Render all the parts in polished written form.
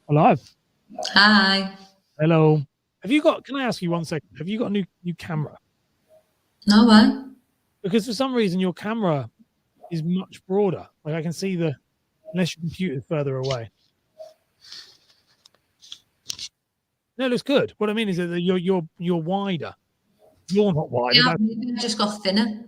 Alive. Hi. Hello. Can I ask you one second? Have you got a new camera? No way. Because for some reason your camera is much broader. Like I can see unless your computer's further away. No, it looks good. What I mean is that you're wider. You're not wider. Yeah, maybe I just got thinner.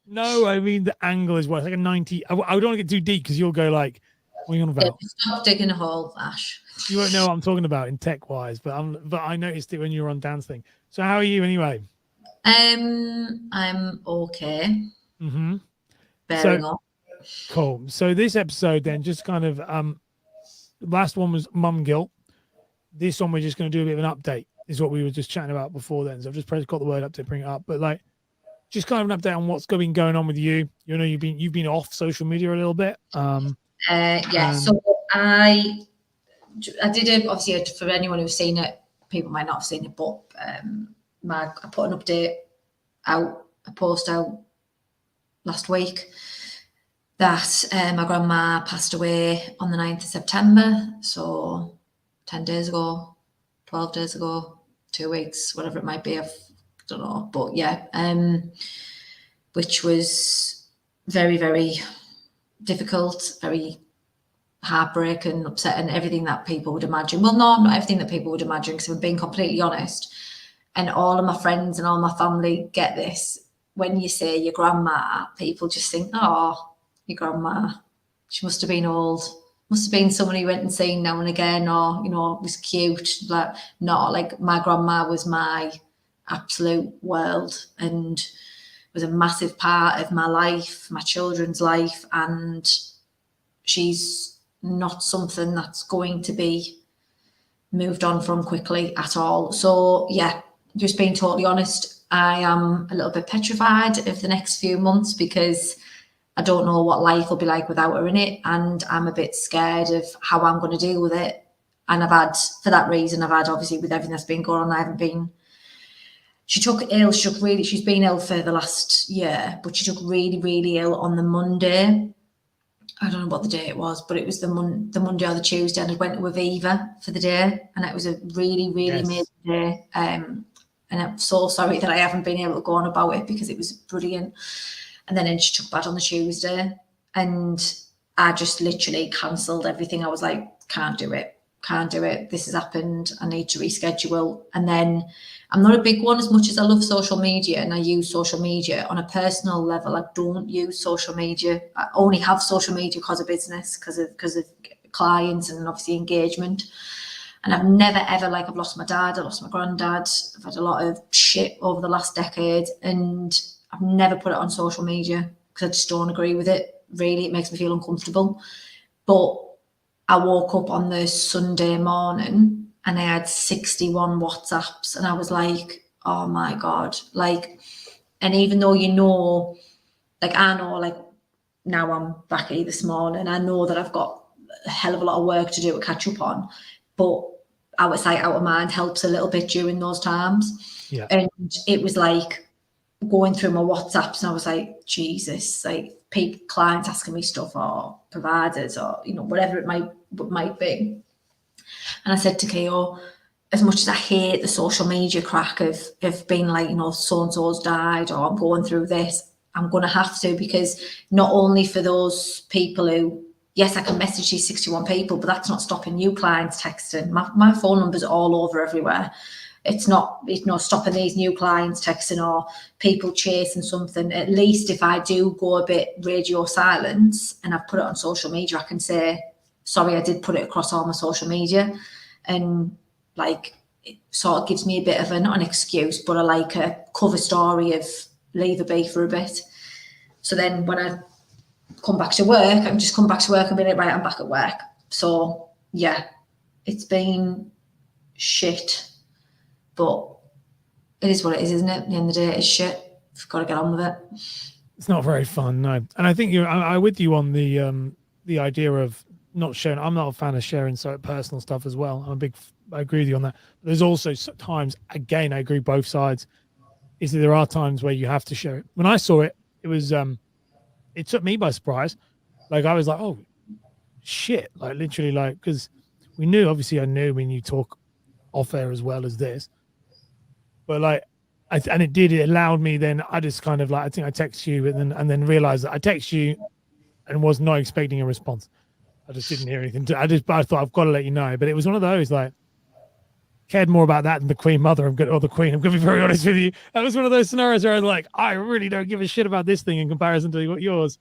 No, I mean the angle is what, like a 90. I don't want to get too deep because you'll go like, what are you on Yeah, about? stop digging a hole, Ash. You won't know what I'm talking about in tech wise, but I noticed it when you were on Dan's thing. So how are you anyway? I'm okay. Mm-hmm. So Bearing up. cool. So this episode then just kind of last one was mum guilt. This one we're just going to do a bit of an update. Is what we were just chatting about before then. So I've just got the word up to bring it up, but like just kind of an update on what's been going on with you. You know, you've been off social media a little bit. Yeah. So I did obviously for anyone who's seen it, people might not have seen it, but I put an update out, a post out last week that my grandma passed away on the 9th of September. So 10 days ago, 12 days ago, 2 weeks, whatever it might be. I don't know. But yeah, which was very, very difficult, very heartbreaking, upsetting, everything that people would imagine. Well, no, not everything that people would imagine, because I'm being completely honest. And all of my friends and all my family get this. When you say your grandma, people just think, oh, your grandma, she must have been old. Must have been someone you went and seen now and again, or, you know, was cute. Like, not like my grandma was my absolute world and was a massive part of my life, my children's life. And she's not something that's going to be moved on from quickly at all. So yeah, just being totally honest, I am a little bit petrified of the next few months because I don't know what life will be like without her in it, and I'm a bit scared of how I'm going to deal with it. And for that reason, obviously with everything that's been going on, she took ill. She's been ill for the last year, but she took really, really ill on the Monday. I don't know what the day it was, but it was the Monday or the Tuesday, and I went to Aviva for the day, and it was a really, really amazing day. And I'm so sorry that I haven't been able to go on about it because it was brilliant. And then she took bad on the Tuesday, and I just literally cancelled everything. I was like, can't do it. This has happened. I need to reschedule. And then I'm not a big one as much as I love social media and I use social media on a personal level. I don't use social media. I only have social media because of business, because of clients and obviously engagement. And I've never ever, like, I've lost my dad, I lost my granddad, I've had a lot of shit over the last decade, and I've never put it on social media because I just don't agree with it. Really, it makes me feel uncomfortable. But I woke up on the Sunday morning and I had 61 WhatsApps, and I was like, oh my God. Like, and even though I know, like, now I'm back here this morning, I know that I've got a hell of a lot of work to do to catch up on, but out of sight, out of mind helps a little bit during those times. Yeah. And it was like going through my WhatsApps, and I was like, Jesus, like, clients asking me stuff, or providers, or, you know, whatever it might be. And I said to Keo, as much as I hate the social media crack of being like, you know, so and so's died, or I'm going through this, I'm going to have to, because not only for those people who, yes, I can message these 61 people, but that's not stopping new clients texting. My phone number's all over everywhere. It's not stopping these new clients texting or people chasing something. At least if I do go a bit radio silence and I've put it on social media, I can say, sorry, I did put it across all my social media. And like, it sort of gives me a bit of not an excuse, but a cover story of leave a be for a bit. So then when I come back to work, I can just come back to work and be like, right, I'm back at work. So yeah, it's been shit. But it is what it is, isn't it? At the end of the day, it's shit. We've got to get on with it. It's not very fun, no. And I think I'm with you on the idea of not sharing. I'm not a fan of sharing so personal stuff as well. I agree with you on that. But there's also times, again, I agree both sides, is that there are times where you have to share it. When I saw it, it was it took me by surprise. Like, I was like, oh shit, like literally, like, because we knew, obviously I knew when you talk off air as well as this, but like, and it allowed me then, I just kind of like, I think I text you and then realized that I text you and was not expecting a response. I just didn't hear anything. I thought I've got to let you know, but it was one of those like, cared more about that than the Queen Mother. I'm going to be very honest with you. That was one of those scenarios where I was like, I really don't give a shit about this thing in comparison to yours.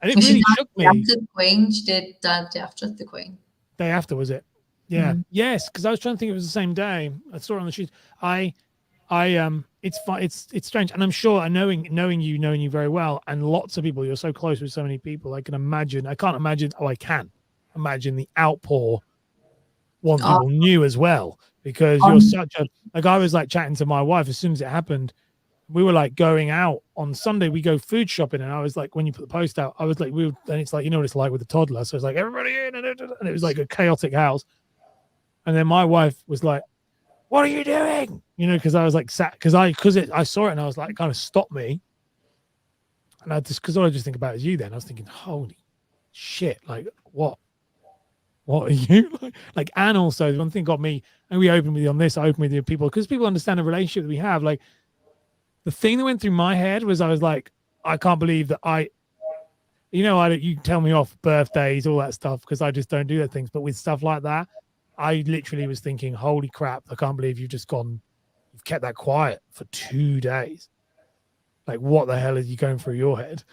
And it really shook me. After the Queen, she did day after the Queen. Day after, was it? Yeah. Yes, because I was trying to think it was the same day. I saw it on the sheet. It's fine. It's strange, and I'm sure, knowing you very well, and lots of people. You're so close with so many people. I can imagine. I can't imagine. Oh, I can imagine the outpour once people knew as well, because you're such a, like, I was like chatting to my wife as soon as it happened. We were like going out on Sunday. We go food shopping, and I was like, when you put the post out, I was like, and it's like, you know what it's like with a toddler. So it's like, everybody in, and it was like a chaotic house. And then my wife was like, "What are you doing?" You know, because I was like sat, because I saw it, and I was like, it kind of stopped me. And because all I just think about is you. Then I was thinking, holy shit, like what are you like? And also the one thing got me, and we opened with you on this. I opened with you people, because people understand the relationship that we have. Like, the thing that went through my head was, I was like, I can't believe that you tell me off birthdays, all that stuff, because I just don't do that things. But with stuff like that, I literally was thinking, holy crap, I can't believe you've kept that quiet for 2 days. Like, what the hell are you going through your head?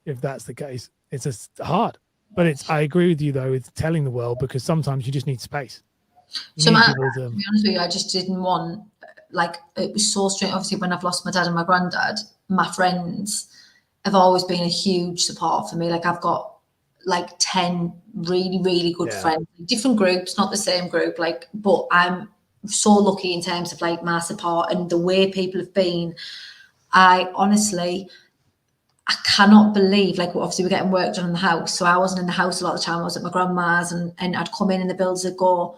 If that's the case, it's just hard. But I agree with you though, with telling the world, because sometimes you just need space. To be honest with you, I just didn't want, like, it was so strange. Obviously, when I've lost my dad and my granddad, my friends have always been a huge support for me. Like, I've got like 10 really, really good friends, different groups, not the same group, like, but I'm so lucky in terms of like my support and the way people have been. I cannot believe, like, obviously we're getting work done in the house, so I wasn't in the house a lot of the time. I was at my grandma's, and I'd come in and the builders would go,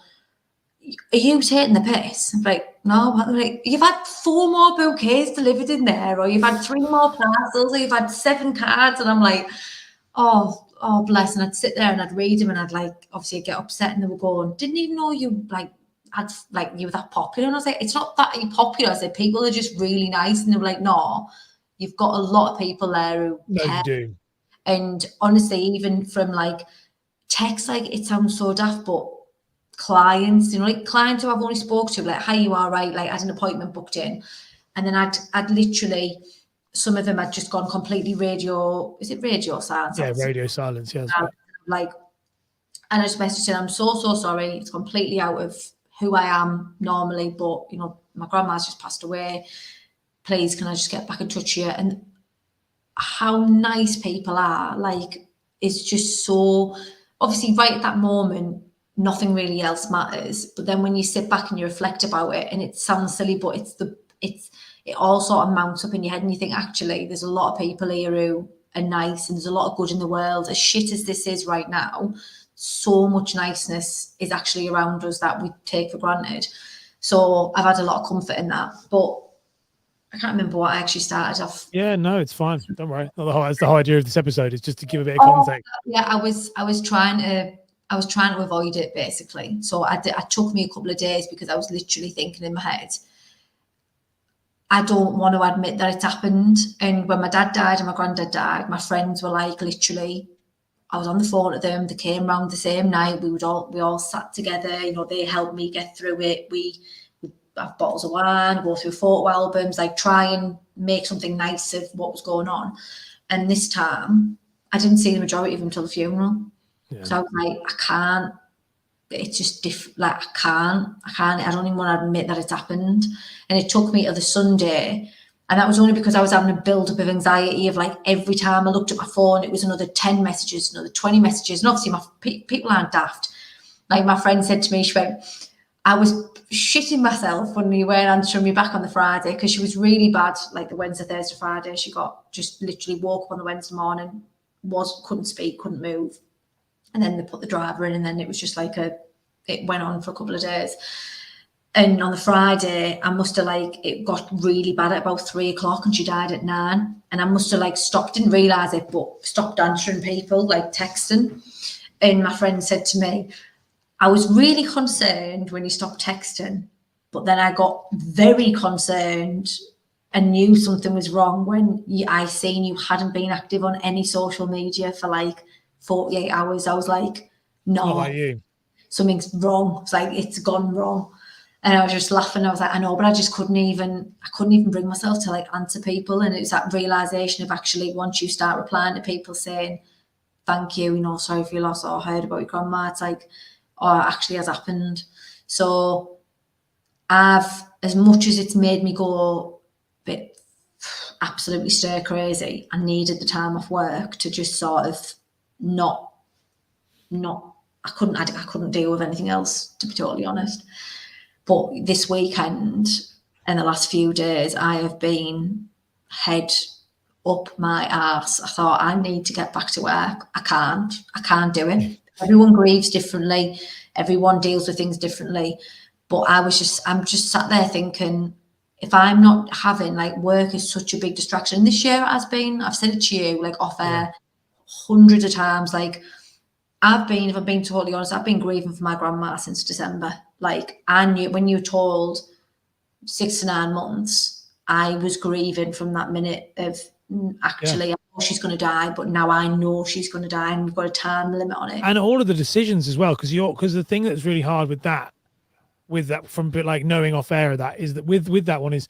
"Are you taking the piss?" I'm like, "No." Like, "You've had 4 more bouquets delivered in there, or you've had 3 more parcels, or you've had 7 cards." And I'm like, oh bless. And I'd sit there and I'd read them, and I'd like, obviously I'd get upset, and they were going, "Didn't even know you you were that popular." And I was like, "It's not that you're popular." I said, "People are just really nice." And they were like, "No, you've got a lot of people there who care." You do. And honestly, even from like text, like, it sounds so daft, but clients, like clients who I've only spoke to, like, "Hi, you are right?" Like, I had an appointment booked in, and then I'd literally, some of them had just gone completely radio silence? Yeah, radio silence. Yes. Like, and I just messaged him, "I'm so sorry. It's completely out of who I am normally, but you know, my grandma's just passed away. Please, can I just get back in touch with you?" And how nice people are, like, it's just so, obviously right at that moment, nothing really else matters. But then when you sit back and you reflect about it, and it sounds silly, but it all sort of mounts up in your head, and you think, actually, there's a lot of people here who are nice, and there's a lot of good in the world. As shit as this is right now, so much niceness is actually around us that we take for granted. So I've had a lot of comfort in that. But I can't remember what I actually started off. Yeah, no, it's fine. Don't worry. That's the whole idea of this episode, is just to give a bit of context. Yeah, I was trying to avoid it, basically. So it took me a couple of days, because I was literally thinking in my head, I don't want to admit that it's happened. And when my dad died and my granddad died, my friends were like, literally, I was on the phone to them. They came round the same night. We all sat together. You know, they helped me get through it. We have bottles of wine, go through photo albums, like, try and make something nice of what was going on. And this time, I didn't see the majority of them until the funeral. Yeah. So I was like, I can't. It's just different. Like, I can't. I don't even want to admit that it's happened. And it took me to the Sunday, and that was only because I was having a build-up of anxiety of, like, every time I looked at my phone, it was another 10 messages, another 20 messages. And obviously, people aren't daft. Like, my friend said to me, she went, "I was shitting myself when you weren't answering me back on the Friday," because she was really bad, like the Wednesday, Thursday, Friday. She got just literally woke up on the Wednesday morning, couldn't speak, couldn't move. And then they put the driver in, and then it was just like it went on for a couple of days. And on the Friday, I must have, like, it got really bad at about 3:00, and she died at 9. And I must have, like, stopped, didn't realise it, but stopped answering people, like texting. And my friend said to me, I was really concerned when you stopped texting, but then I got very concerned and knew something was wrong when I seen you hadn't been active on any social media for like 48 hours. I was like, Not no, like you. something's wrong. It's like, it's gone wrong. And I was just laughing. I was like, I know, but I just couldn't even bring myself to like answer people. And it was that realization of actually, once you start replying to people saying, thank you, sorry for your loss, or heard about your grandma, it's like, oh, it actually has happened. So as much as it's made me go a bit absolutely stir crazy, I needed the time off work to just sort of not I couldn't deal with anything else, to be totally honest. But this weekend and the last few days, I have been head up my arse. I thought, I need to get back to work. I can't do it. Everyone grieves differently. Everyone deals with things differently. But I'm just sat there thinking, if I'm not having, like, work is such a big distraction. This year it has been, I've said it to you, like, off air, hundreds of times. Like, if I'm being totally honest, I've been grieving for my grandma since December. Like, I knew when you were told 6 to 9 months, I was grieving from that minute of, actually, I know she's going to die, but now I know she's going to die, and we've got a time limit on it. And all of the decisions as well, because the thing that's really hard with that from like knowing off air of that is that with that one is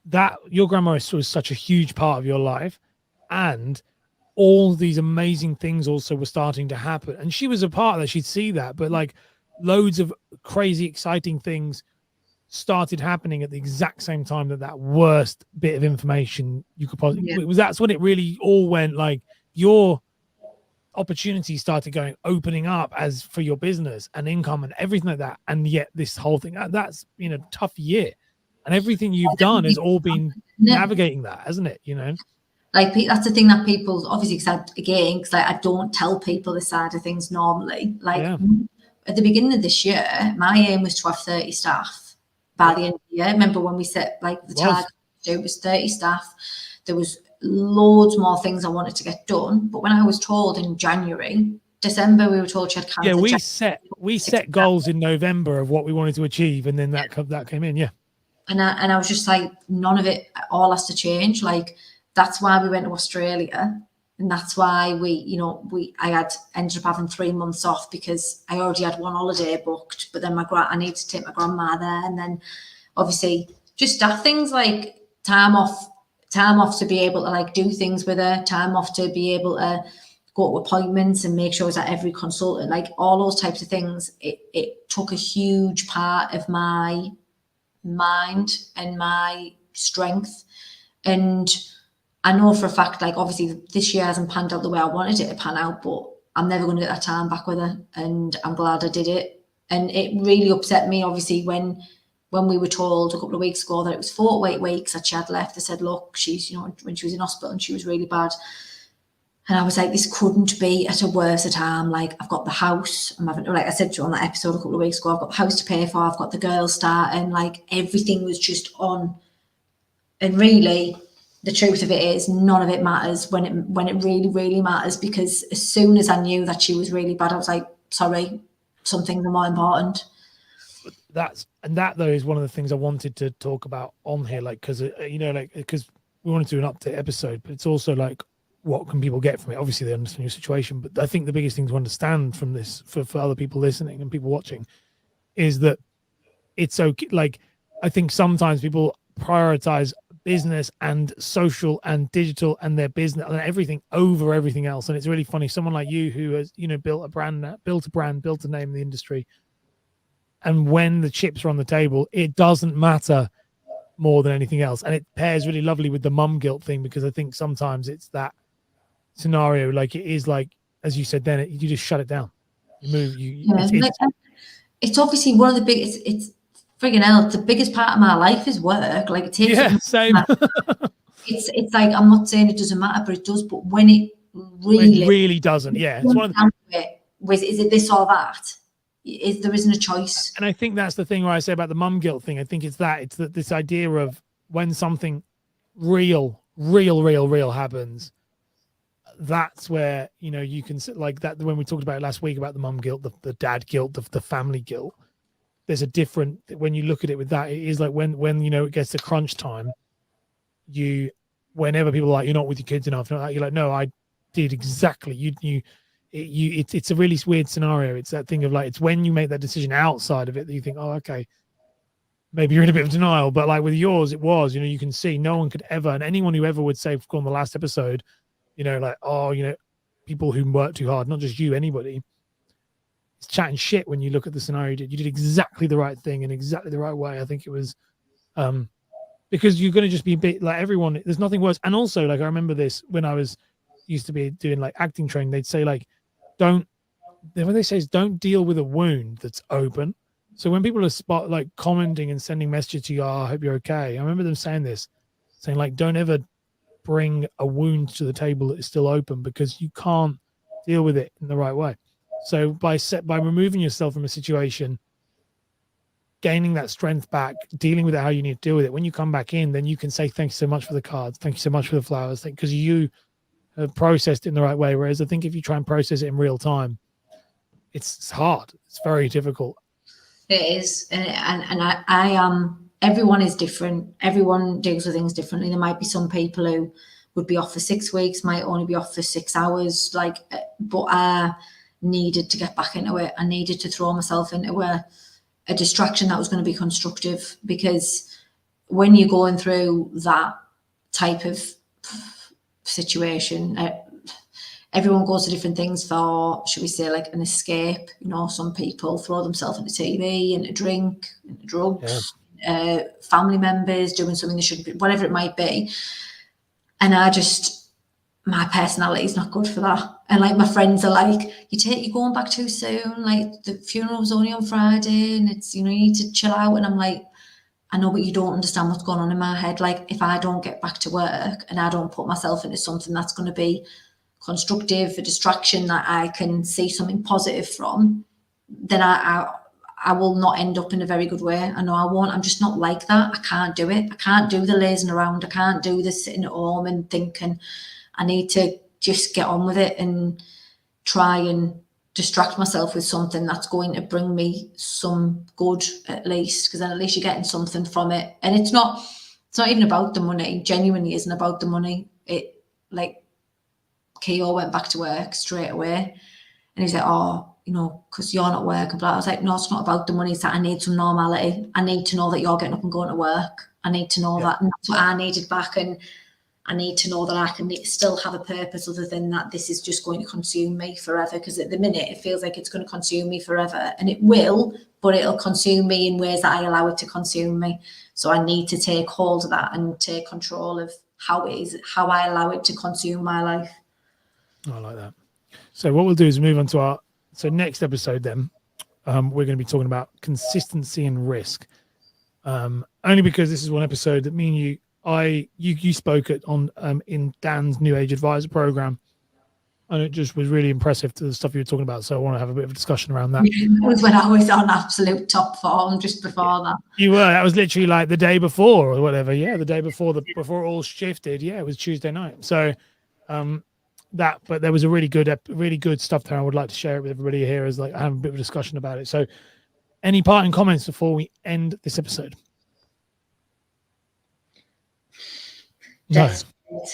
that your grandma was such a huge part of your life, and all these amazing things also were starting to happen, and she was a part of that. She'd see that, but like loads of crazy exciting things started happening at the exact same time that worst bit of information you could possibly that's when it really all went, like, your opportunities started opening up as for your business and income and everything like that. And yet this whole thing, that's been a tough year, and everything you've done has all been navigating that, hasn't it? Like, that's the thing that people obviously, because I don't tell people this side of things normally. Like, at the beginning of this year, my aim was to have 30 staff by the end of the year. Remember when we set, like, the target? It was 30 staff. There was loads more things I wanted to get done. But when I was told in December, we were told she had cancer. Yeah, we set goals in November of what we wanted to achieve, and then that came in. And I was just like, none of it all has to change. Like, that's why we went to Australia, and that's why I ended up having 3 months off, because I already had one holiday booked, but then I needed to take my grandma there, and then obviously just staff things like time off to be able to, like, do things with her, time off to be able to go to appointments and make sure it's at every consultant, like all those types of things. It took a huge part of my mind and my strength. And I know for a fact, like, obviously this year hasn't panned out the way I wanted it to pan out, but I'm never going to get that time back with her, and I'm glad I did it. And it really upset me, obviously, when we were told a couple of weeks ago that it was 4 to 8 weeks that she had left. They said, look, she's, when she was in hospital and she was really bad. And I was like, this couldn't be at a worse time. Like, I've got the house. I'm having, like I said to you on that episode a couple of weeks ago, I've got the house to pay for. I've got the girls starting. Like, everything was just on. And really, the truth of it is, none of it matters when it really, really matters. Because as soon as I knew that she was really bad, I was like, sorry, some things are more important. That though is one of the things I wanted to talk about on here, like, because because we wanted to do an update episode, but it's also like, what can people get from it? Obviously they understand your situation, but I think the biggest thing to understand from this for other people listening and people watching is that it's okay. Like, I think sometimes people prioritize business and social and digital and their business and everything over everything else, and it's really funny, someone like you who has built a brand, built a name in the industry. And when the chips are on the table, it doesn't matter more than anything else. And it pairs really lovely with the mum guilt thing, because I think sometimes it's that scenario, like it is, like, as you said, then you just shut it down. You move. It's obviously one of the biggest, it's friggin' hell, the biggest part of my life is work. Like, it takes same. It's like, I'm not saying it doesn't matter, but it does. But when it really doesn't, it's one of the, is it this or that? There isn't a choice. And I think that's the thing where I say about the mum guilt thing. I think it's that this idea of when something real happens, that's where, you know, you can like that when we talked about it last week about the mum guilt, the dad guilt, the family guilt. There's a different, when you look at it with that, it is like when you know it gets to crunch time, whenever people are like, you're not with your kids enough, you're like, no, I did exactly. It's a really weird scenario. It's that thing of like, it's when you make that decision outside of it that you think, oh, okay, maybe you're in a bit of denial. But like with yours, it was, you know, you can see no one could ever, and anyone who ever would say on the last episode, you know, like, oh, you know, people who work too hard, not just you, anybody, it's chatting shit when you look at the scenario. You did exactly the right thing in exactly the right way. I think it was, because you're going to just be a bit like everyone. There's nothing worse. And also, like, I remember this when I used to be doing like acting training. They'd say like, what they say is don't deal with a wound that's open. So when people are like commenting and sending messages to you, oh, I hope you're okay. I remember them saying this, saying like, don't ever bring a wound to the table that is still open, because you can't deal with it in the right way. So by removing yourself from a situation, gaining that strength back, dealing with it how you need to deal with it, when you come back in, then you can say thank you so much for the cards, thank you so much for the flowers, because you have processed it in the right way. Whereas I think if you try and process it in real time, it's hard. It's very difficult. It is, and I everyone is different. Everyone deals with things differently. There might be some people who would be off for 6 weeks, might only be off for 6 hours. Like, but I needed to get back into it. I needed to throw myself into a distraction that was going to be constructive, because when you're going through that type of situation, everyone goes to different things for, should we say, like an escape. You know, some people throw themselves into TV, into drink, into drugs, family members doing something they shouldn't be, whatever it might be. And my personality is not good for that. And like my friends are like, you're going back too soon. Like the funeral was only on Friday, and it's, you know, you need to chill out. And I'm like, I know, but you don't understand what's going on in my head. Like, if I don't get back to work and I don't put myself into something that's going to be constructive, a distraction that I can see something positive from, then I will not end up in a very good way. I know I won't. I'm just not like that. I can't do it. I can't do the lazing around. I can't do the sitting at home and thinking. I need to just get on with it and try and distract myself with something that's going to bring me some good, at least, because then at least you're getting something from it. And it's not even about the money. Genuinely isn't about the money. It, like, Keo went back to work straight away, and he's like, oh, you know, because you're not working, blah. I was like, no, it's not about the money. It's that I need some normality. I need to know that you're getting up and going to work. I need to know that, and that's what I needed back. And I need to know that I can still have a purpose other than that this is just going to consume me forever. Because at the minute, it feels like it's going to consume me forever. And it will, but it'll consume me in ways that I allow it to consume me. So I need to take hold of that and take control of how I allow it to consume my life. I like that. So what we'll do is move on to our next episode. Then we're going to be talking about consistency and risk. Only because this is one episode that me and you spoke on in Dan's New Age Advisor program, and it just was really impressive to the stuff you were talking about. So I want to have a bit of a discussion around that. It was when I was on absolute top form just before that. You were. That was literally like the day before or whatever. Yeah, the day before before it all shifted. Yeah, it was Tuesday night. So but there was a really good stuff there. I would like to share it with everybody here as like I have a bit of a discussion about it. So any parting comments before we end this episode? That's no.